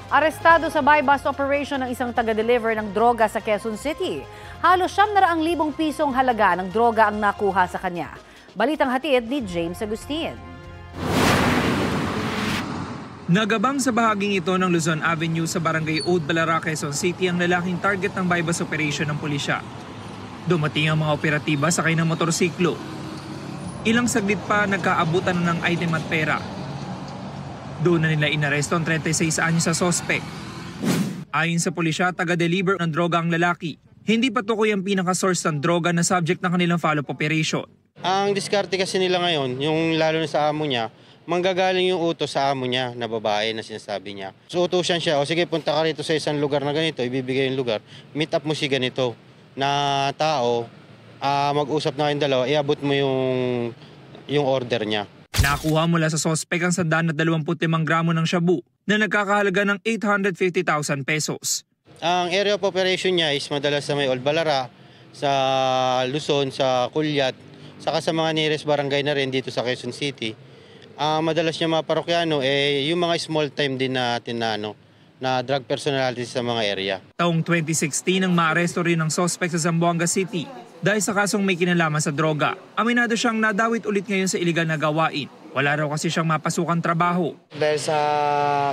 Arestado sa buy-bust operation ng isang taga-deliver ng droga sa Quezon City. Halos 700,000 pisong halaga ng droga ang nakuha sa kanya. Balitang hatid ni James Agustin. Nagabang sa bahaging ito ng Luzon Avenue sa Barangay Oud Balara, Quezon City ang lalaking target ng buy-bust operation ng pulisya. Dumating ang mga operatiba sakay ng motorsiklo. Ilang saglit pa nagkaabutan ng item at pera. Doon na nila inaresto ang 36 anyos sa sospek. Ayon sa pulisya, taga-deliver ng droga ang lalaki. Hindi pa tukoy ang pinaka-source ng droga na subject ng kanilang follow-up operation. Ang diskarte kasi nila ngayon, yung lalo na sa amo niya, manggagaling yung utos sa amo niya na babae na sinasabi niya. So utusan siya, o sige punta ka rito sa isang lugar na ganito, ibibigay yung lugar, meet up mo si ganito na tao, mag-usap na kayong dalawa, iabot mo yung order niya. Nakuha mula sa sospek ang 125 gramo ng shabu na nagkakahalaga ng 850,000 pesos. Ang area of operation niya is madalas sa may Old Balara, sa Luzon, sa Kulyat, saka sa mga nearest barangay na rin dito sa Quezon City. Madalas niya mga parokyano, yung mga small time din natin na drug personalities sa mga area. Taong 2016 nang maaresto rin ng sospek sa Zamboanga City dahil sa kasong may kinalaman sa droga. Aminado siyang nadawit ulit ngayon sa iligal na gawain. Wala raw kasi siyang mapasukang trabaho. Dahil sa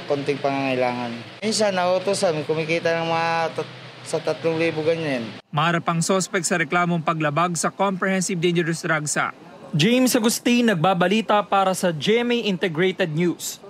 konting pangangailangan. Minsan nautusan, kumikita ng sa 3,000 ganyan. Maharap ang sospek sa reklamong paglabag sa Comprehensive Dangerous Drugs Act. James Agustin nagbabalita para sa GMA Integrated News.